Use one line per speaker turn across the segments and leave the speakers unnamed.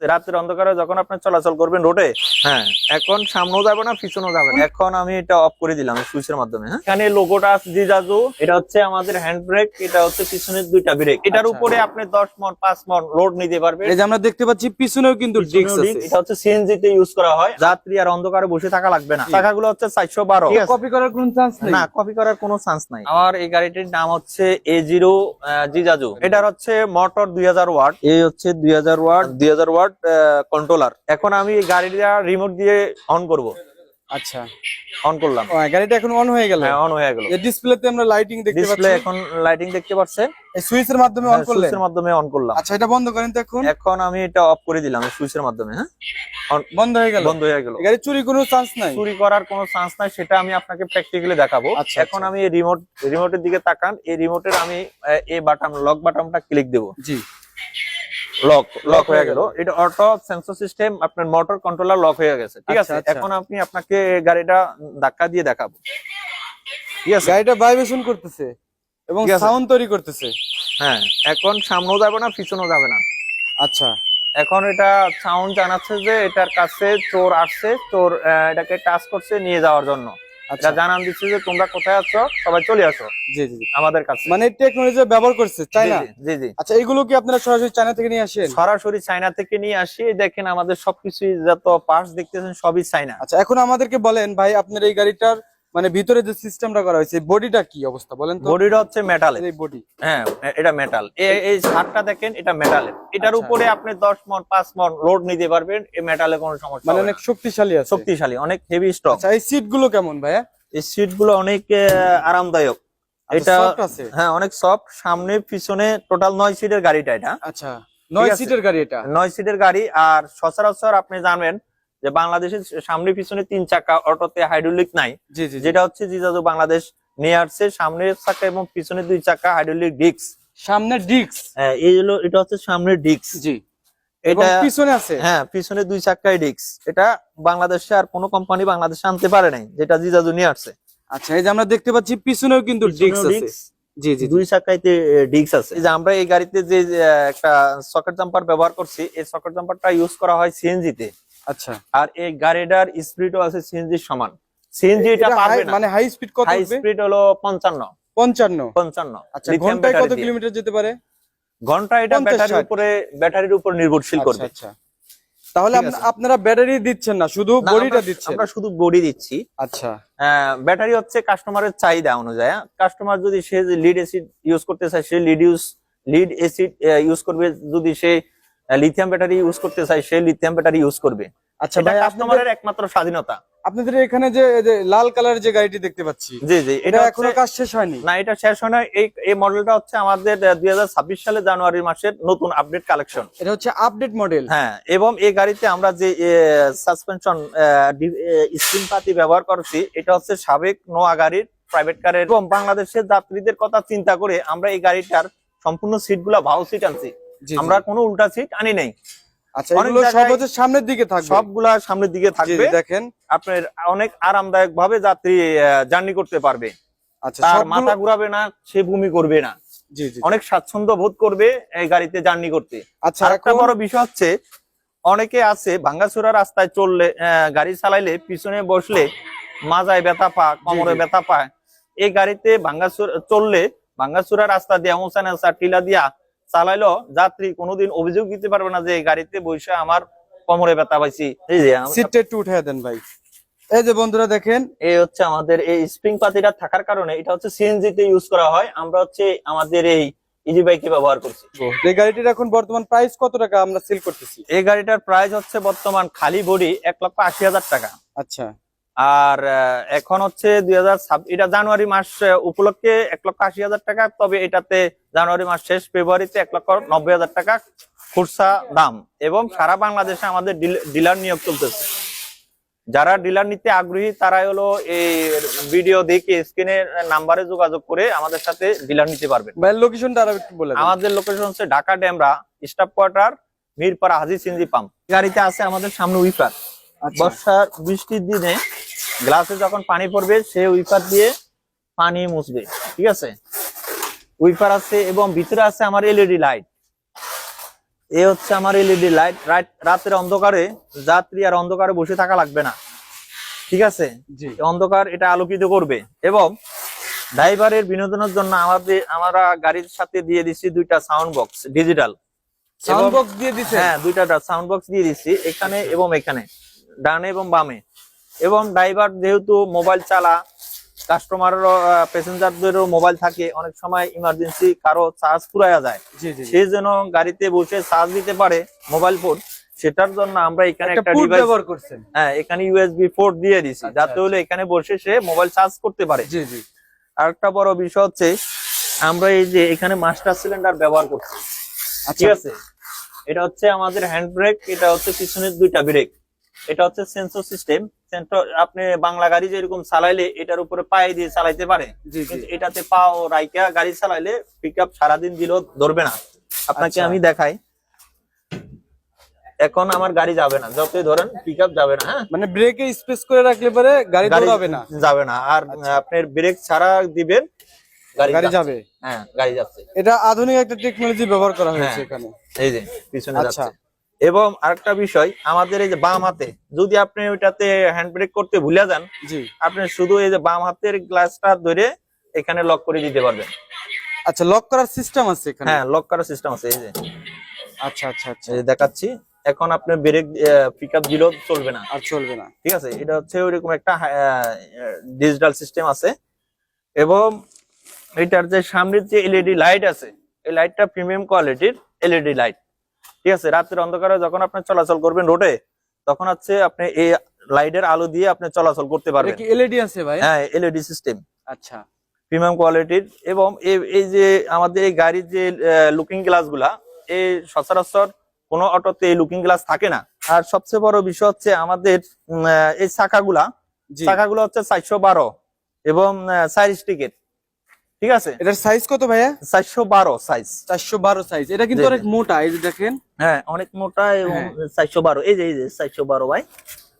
রাতের অন্ধকারে যখন আপনি চলাচল করবেন রোডে, হ্যাঁ এখন সামনেও যাবে না পিছনেও যাবে না। এখন আমি এটা অফ করে দিলাম সুইচের মাধ্যমে। হ্যাঁ, এখানে লোগোটা আছে জিজাজু, এটা হচ্ছে আমাদের হ্যান্ড ব্রেক, এটা হচ্ছে পিছনের দুইটা ব্রেক। এটার উপরে আপনি 10 মণ 5 মণ লোড নিতে পারবেন।
এই যে আমরা দেখতে পাচ্ছি পিছনেও কিন্তু ডিস্ক আছে।
এটা হচ্ছে সিএনজি তে ইউজ করা হয়, যাত্রী আর অন্ধকারে বসে থাকা লাগবে না। চাকাগুলো হচ্ছে 412।
কপি করার কোনো চান্স নেই?
না, কপি করার কোনো চান্স নাই। আমার এই গাড়িটির নাম হচ্ছে A0 জিজাজু। এটার হচ্ছে মোটর 2000 ওয়াট, এই হচ্ছে 2000 ওয়াট কন্ট্রোলার। এখন আমি এই গাড়িটা রিমোট দিয়ে অন করব।
আচ্ছা,
অন করলাম।
গাড়িটা এখন অন হয়ে গেল।
হ্যাঁ, অন হয়ে গেল।
এই ডিসপ্লেতে আমরা লাইটিং দেখতে পাচ্ছি।
ডিসপ্লে এখন লাইটিং দেখতে পাচ্ছেন।
এই সুইচের মাধ্যমে অন করলেন?
সুইচের মাধ্যমে অন করলাম।
আচ্ছা, এটা বন্ধ করেন তো এখন।
এখন আমি এটা অফ করে দিলাম সুইচের মাধ্যমে। হ্যাঁ,
বন্ধ হয়ে গেল।
বন্ধ হয়ে গেল।
গাড়ি চুরি কোনো চান্স নাই?
চুরি করার কোনো চান্স নাই, সেটা আমি আপনাকে প্র্যাকটিক্যালি দেখাবো।
আচ্ছা,
এখন আমি এই রিমোটের দিকে তাকান। এই রিমোটের আমি এই বাটন লক বাটনটা ক্লিক দেব।
জি,
লক হয়ে গেল। এটা অটো সেন্সর সিস্টেম, আপনার মোটর কন্ট্রোলার লক হয়ে গেছে। ঠিক আছে,
আচ্ছা।
এখন আপনাকে গাড়িটা ধাক্কা দিয়ে দেখাবো। ঠিক আছে,
গাড়িটা ভাইব্রেশন করতেছে এবং
ঠিক আছে।
সাউন্ড তৈরি করতেছে।
হ্যাঁ, এখন সামনেও যাবে না পিছনেও যাবে না।
আচ্ছা,
এখন এটা সাউন্ড জানাচ্ছে যে এটার কাছে চোর আসছে, চোর এটাকে টাচ করছে নিয়ে যাওয়ার জন্য।
আচ্ছা,
এটা জানান দিচ্ছে যে তোমরা কোথায় আছো, সবাই চলে আসো
জি জি জি।
আমাদের কাছে।
মানে টেকনোলজি ব্যবহার করছে চায়না?
জি জি।
আচ্ছা, এগুলো কি আপনারা সরাসরি চায়না থেকে নিয়ে আসেন?
সরাসরি চায়না থেকে নিয়ে আসি। দেখেন আমাদের সবকিছু যত পার্টস দেখতেছেন সবই চায়না।
আচ্ছা, এখন আমাদেরকে বলেন ভাই, আপনার এই গাড়িটার মানে ভিতরে যে সিস্টেমটা করা হয়েছে, বডিটা কি অবস্থা বলেন তো?
বডিটা হচ্ছে মেটালের।
এই বডি,
হ্যাঁ, এটা মেটাল। এই ছাদটা দেখেন, এটা মেটালের। এটার
আচ্ছা।
উপরে আপনি 10 মণ 5 মণ লোড নিতে পারবেন। এই মেটালে কোনো সমস্যা
মানে
হবে
অনেক
না।
শক্তিশালী আছে।
শক্তিশালী, অনেক হেভি স্টক।
আচ্ছা, এই সিট গুলো কেমন ভাইয়া?
এই সিট গুলো অনেক আরামদায়ক।
আচ্ছা,
এটা
soft আছে?
হ্যাঁ, অনেক সফট। সামনে পিছনে টোটাল 9 সিটের গাড়িটা এটা।
আচ্ছা, 9
আছে।
সিটের গাড়ি এটা?
9 সিটের গাড়ি। আর সচরাচর আপনি জানবেন যে বাংলাদেশের সামনে পিছনে 3 চাকা অটোতে হাইড্রোলিক নাই।
জি জি।
যেটা হচ্ছে জিজাজু বাংলাদেশ নিয়ে আসছে। সামনের চাকা এবং পিছনে 2 চাকা হাইড্রোলিক ডিস্ক।
সামনে ডিস্ক?
হ্যাঁ, এটা হচ্ছে সামনের ডিস্ক।
জি।
এটা
পিছনে আছে?
হ্যাঁ, পিছনে 2 চাকায় ডিস্ক। এটা বাংলাদেশে আর কোনো কোম্পানি বাংলাদেশে আনতে পারে নাই, যেটা জিজাজু নিয়ে আসছে।
আচ্ছা, এই যে আমরা দেখতে পাচ্ছি পিছনেও কিন্তু ডিস্ক আছে। জি জি।
2 চাকাইতে ডিস্ক আছে। এই যে আমরা এই গাড়িতে যে একটা সকেট জাম্পার ব্যবহার করছি, এই সকেট জাম্পারটা ইউজ করা হয় সিএনজি তে।
আচ্ছা।
আর এই গাড়িটার স্পিডও আছে সিএনজি সমান। সিএনজি এটা পারবে না।
মানে হাই স্পিড কত
হাই
হবে?
স্পিড হলো 55।
55? আচ্ছা, ঘন্টায় কত কিলোমিটার যেতে পারে?
ঘন্টা এটা ব্যাটারির উপর নির্ভরশীল করবে।
আচ্ছা, তাহলে আপনারা ব্যাটারি দিচ্ছেন না, শুধু বডিটা দিচ্ছেন?
আমরা শুধু বডি দিচ্ছি।
আচ্ছা।
ব্যাটারি হচ্ছে কাস্টমারের চাহিদা অনুযায়ী। কাস্টমার যদি সে লিড অ্যাসিড ইউজ করতে চায়, সে লিড অ্যাসিড ইউজ করবে। যদি সে লিথিয়াম ব্যাটারি ইউজ করতে চায়, সে লিথিয়াম ব্যাটারি ইউজ করবে।
আচ্ছা ভাই,
কাস্টমারের একমাত্র স্বাধীনতা।
আপনাদের এখানে যে লাল কালারের যে গাড়িটি দেখতে পাচ্ছি,
জি জি,
এটা এখনো কাজ শেষ হয়নি?
না, এটা শেষ হয় না। এই মডেলটা হচ্ছে আমাদের 2026 সালে জানুয়ারি মাসের নতুন আপডেট কালেকশন।
এটা হচ্ছে আপডেট মডেল?
হ্যাঁ, এবং এই গাড়িতে আমরা যে সাসপেনশন স্প্রিং পাতি ব্যবহার করছি, এটা হচ্ছে সাবেক নোয়া গাড়ির প্রাইভেট কারের। এবং বাংলাদেশের যাত্রীদের কথা চিন্তা করে আমরা এই গাড়িটার সম্পূর্ণ সিটগুলা ভাও সিট আনছি। আমরা কোনো উল্টা সিট আনি নাই।
আচ্ছা, এগুলো সব হচ্ছে সামনের দিকে থাকবে?
সবগুলা সামনের দিকে থাকবে।
দেখেন,
আপনার অনেক আরামদায়ক ভাবে যাত্রী জার্নি করতে পারবে।
আচ্ছা,
তার মাথা ঘুরাবে না, সে বমি করবে না।
জি জি,
অনেক স্বাচ্ছন্দ্য বোধ করবে এই গাড়িতে জার্নি করতে।
আচ্ছা,
একটা বড় বিষয় হচ্ছে, অনেকে আছে ভাঙ্গাচোরা রাস্তায় চললে, গাড়ি চালাইলে পিছনে বসলে মাজায় ব্যথা পায়, কোমরে ব্যথা পায়। এই গাড়িতে চললে ভাঙ্গাচোরা রাস্তা দিয়ে টিলা দিয়া চালাইলো যাত্রী কোনোদিন অভিযোগ দিতে পারবে না যে এই গাড়িতে বসে আমার কোমরে ব্যথা পাইছি। এই যে
সিটটা একটু উঠায় দেন ভাই। এই যে বন্ধুরা দেখেন,
এই হচ্ছে আমাদের এই স্প্রিং পাতিটা থাকার কারণে এটা হচ্ছে সিএনজি তে ইউজ করা হয়। আমরা হচ্ছে আমাদের এই ইজি বাইকে ব্যবহার করছি।
এই গাড়িটির এখন বর্তমান প্রাইস কত টাকা আমরা সেল করতেছি?
এই গাড়িটার প্রাইস হচ্ছে বর্তমান খালি বডি 1,80,000 টাকা।
আচ্ছা।
আর এখন হচ্ছে 2026, এটা জানুয়ারি মাস উপলক্ষে 1,80,000 টাকা। তবে এটাতে জানুয়ারি মাস শেষ, ফেব্রুয়ারিতে 1,90,000 টাকা খুচরা দাম। এবং সারা বাংলাদেশে আমাদের ডিলার নিয়োগ চলতেছে। যারা ডিলার নিতে আগ্রহী তারাই হলো এই ভিডিও দেখে স্ক্রিনের নাম্বারে যোগাযোগ করে আমাদের সাথে ডিলার নিতে পারবেন।
ভাই, লোকেশনটা আরো একটু বলে দেন।
আমাদের লোকেশন হচ্ছে ঢাকা ডেমরা স্টাফ কোয়ার্টার, মিরপাড়া হাজি সিএনজি পাম্প। গাড়িতে আছে আমাদের সামনে উইপার। বর্ষার বৃষ্টির দিনে গ্লাসে যখন পানি পড়বে, সে উইপার দিয়ে পানি মুছবে। ঠিক আছে, উইপার আছে এবং ভিতরে আছে আমার এলইডি লাইট। এই হচ্ছে আমার এলইডি লাইট। রাতের অন্ধকারে যাত্রী আর অন্ধকারে বসে থাকা লাগবে না, ঠিক আছে।
জি।
অন্ধকার এটা আলোকিত করবে। এবং ড্রাইভারের বিনোদনের জন্য আমরা গাড়ির সাথে দিয়ে দিচ্ছি দুইটা sound box digital.
Sound box দিয়ে দিছেন?
হ্যাঁ, দুইটা সাউন্ড বক্স দিয়ে দিচ্ছি, এখানে এবং এখানে, ডানে এবং বামে। এবং ড্রাইভার যেহেতু মোবাইল চালা, কাস্টমারেরও প্যাসেঞ্জারদেরও মোবাইল থাকে, অনেক সময় ইমার্জেন্সি কারো চার্জ ফুরাইয়া যায়,
জি জি।
সে যেন গাড়িতে বসে চার্জ দিতে পারে মোবাইল ফোন, সেটার জন্য আমরা এখানে একটা
পোর্ট
ডিভাইস
ব্যবহার করছেন?
হ্যাঁ, এখানে ইউএসবি পোর্ট দিয়ে দিছি,
আচ্ছা,
যাতে হলে এখানে বসে সে মোবাইল চার্জ করতে পারে।
জি জি।
আরেকটা বড় বিষয় হচ্ছে আমরা এই যে এখানে মাস্টার সিলিন্ডার ব্যবহার করছি, ঠিক
আচ্ছা।
আছে। এটা হচ্ছে আমাদের হ্যান্ড ব্রেক, এটা হচ্ছে পিছনের দুইটা ব্রেক, এটা হচ্ছে সেন্সর সিস্টেম। আপনি বাংলা গাড়ি যেরকম চালাইলে এটার উপরে পায়ে দিয়ে চালাইতে পারে,
জি জি।
কিন্তু এটাতে পাও রাইকা গাড়ি চালাইলে পিকআপ সারাদিন দিলেও ধরবে না। আপনাকে
আচ্ছা।
আমি দেখাই, এখন আমার গাড়ি যাবে না, যতই ধরেন পিকআপ যাবে না। হ্যাঁ,
মানে ব্রেকে স্পেস করে রাখলে পরে গাড়ি
গাড়ি
দৌড়াবে না?
যাবে না। আর আপনার ব্রেক ছাড়া দিবেন,
গাড়ি
যাচ্ছে।
যাবে?
হ্যাঁ, গাড়ি যাচ্ছে।
এটা আধুনিক একটা টেকনোলজি ব্যবহার করা হয়েছে
হ্যাঁ।
এখানে।
এই যে পিছনে
আচ্ছা।
যাচ্ছে। এবং আরেকটা বিষয়, আমাদের এই যে বাম হাতে যদি আপনি ওইটাতে হ্যান্ড ব্রেক করতে ভুলে যান,
জি।
আপনি শুধু এই যে বাম হাতের গ্লাসটা ধরে এখানে লক করে দিতে পারবেন।
আচ্ছা, লক করার সিস্টেম আছে এখানে?
হ্যাঁ, লক করার সিস্টেম আছে। এই যে
আচ্ছা আচ্ছা আচ্ছা।
এই যে দেখাচ্ছি, এখন আপনি ব্রেক পিকআপ দিলেও চলবে না,
আর চলবে না?
ঠিক আছে। এটা হচ্ছে ওইরকম একটা ডিজিটাল সিস্টেম আছে। এবং এটার যে সামনের যে এলইডি লাইট আছে, এই লাইটটা প্রিমিয়াম কোয়ালিটির এলইডি লাইট, ঠিক আছে। রাতের অন্ধকারে যখন আপনি চলাচল করবেন রোডে, তখন হচ্ছে আপনি এই লাইটের আলো দিয়ে আপনি চলাচল করতে
এটা
পারবেন।
কি এলইডি আছে ভাই?
হ্যাঁ, এলইডি সিস্টেম,
আচ্ছা।
প্রিমিয়াম কোয়ালিটির। এবং এই যে আমাদের এই গাড়ির যে লুকিং গ্লাস গুলা, এই সচরাচর কোনো অটোতে এই লুকিং গ্লাস থাকে না। আর সবচেয়ে বড় বিষয় হচ্ছে আমাদের এই চাকাগুলা
জি।
হচ্ছে 412 এবং 4 স্টিকের, ঠিক আছে।
এটার সাইজ কত ভাইয়া?
412 সাইজ।
412 সাইজ। এটা কিন্তু
জি, জি।
অনেক মোটা, এই যে দেখেন।
হ্যাঁ, অনেক মোটা। এবং
হ্যাঁ।
412, এই যে 412 ভাই,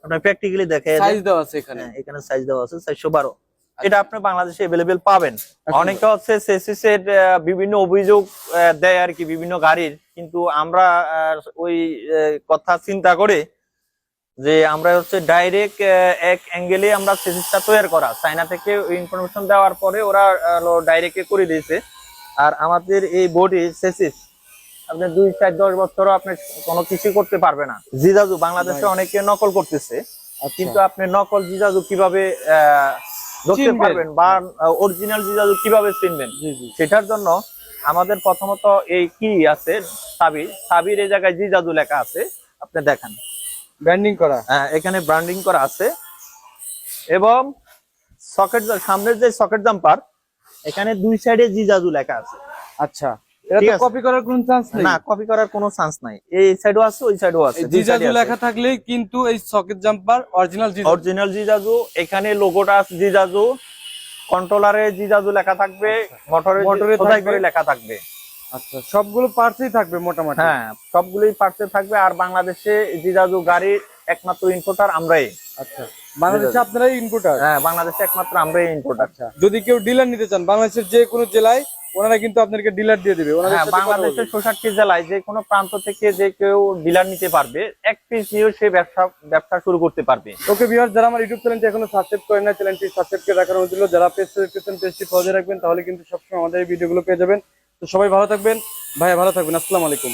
আপনার প্র্যাকটিক্যালি দেখে
সাইজ দেওয়া আছে এখানে।
এখানে সাইজ দেওয়া আছে 412। এটা আপনি বাংলাদেশে अवेलेबल পাবেন। অনেকে হচ্ছে চেসিস এর বিভিন্ন অভিযোগ দেয় আর কি বিভিন্ন গাড়ির, কিন্তু আমরা ওই কথা চিন্তা করে যে আমরা হচ্ছে ডাইরেক্ট এক অ্যাঙ্গেলে আমরা চেসিসটা তৈরি করা, চায়না থেকে ইনফরমেশন দেওয়ার পরে ওরা ডাইরেক্ট করে দিয়েছে। আর আমাদের এই বডি চেসিস আপনি 2-4-10 বছরও আপনি কোনো কিছু করতে পারবে না। জিজাজু বাংলাদেশে অনেকে নকল করতেছে, কিন্তু আপনি নকল জিজাজু কিভাবে ধরতে
চিনবেন?
পারবেন বা অরিজিনাল জিজাজু কিভাবে চিনবেন,
জি জি।
সেটার জন্য আমাদের প্রথমত এই কি আছে সাবির এই জায়গায় জিজাজু লেখা আছে, আপনি দেখেন
ব্র্যান্ডিং করা?
এখানে ব্র্যান্ডিং করা আছে। এবং সকেট, সামনের যে সকেট জাম্পার, এখানে দুই সাইডে জিজাজু লেখা আছে।
আচ্ছা। এটা
ঠিক
তো
আছে।
কপি করার কোনো চান্স নেই?
না, কপি করার কোনো চান্স নাই। এই সাইডও আছে, ওই সাইডও আছে, দুই
জিজাজু
সাইডে আছে।
লেখা থাকলেই কিন্তু এই সকেট জাম্পার অরিজিনাল জিজাজু।
অরিজিনাল জিজাজু। এখানে লোগোটা আছে জিজাজু, কন্ট্রোলারে জিজাজু লেখা থাকবে, মোটরে খোদাই করে লেখা থাকবে।
আচ্ছা, সবগুলো পার্টসই থাকবে মোটামুটি?
হ্যাঁ, সবগুলোই পার্টসে থাকবে। আর বাংলাদেশে জিজাজু গাড়ির একমাত্র ইম্পোর্টার আমরাই।
আচ্ছা, বাংলাদেশে আপনারাই ইম্পোর্টার?
হ্যাঁ, বাংলাদেশে একমাত্র আমরাই ইম্পোর্টার।
আচ্ছা, যদি কেউ ডিলার নিতে চান বাংলাদেশের যে কোনো জেলায়, ওনারা কিন্তু আপনাদেরকে ডিলার দিয়ে দিবে। ওনাদের
হ্যাঁ,
সাথে কথা
বাংলাদেশের
বলবেন।
64 জেলায় যে কোনো প্রান্ত থেকে যে কেউ ডিলার নিতে পারবে, এক পিস নিয়েও সে ব্যবসা শুরু করতে পারবে।
ওকে ভিউয়ার্স, যারা আমার ইউটিউব চ্যানেলটি এখনো সাবস্ক্রাইব করেন না, চ্যানেলটি সাবস্ক্রাইব করে রাখার অনুরোধ রইল। যারা পেজটি ফলো রাখবেন, তাহলে কিন্তু সবসময় আমাদের এই ভিডিওগুলো পেয়ে যাবেন। তো সবাই ভালো থাকবেন ভাইয়া, ভালো থাকবেন। আসসালামু আলাইকুম।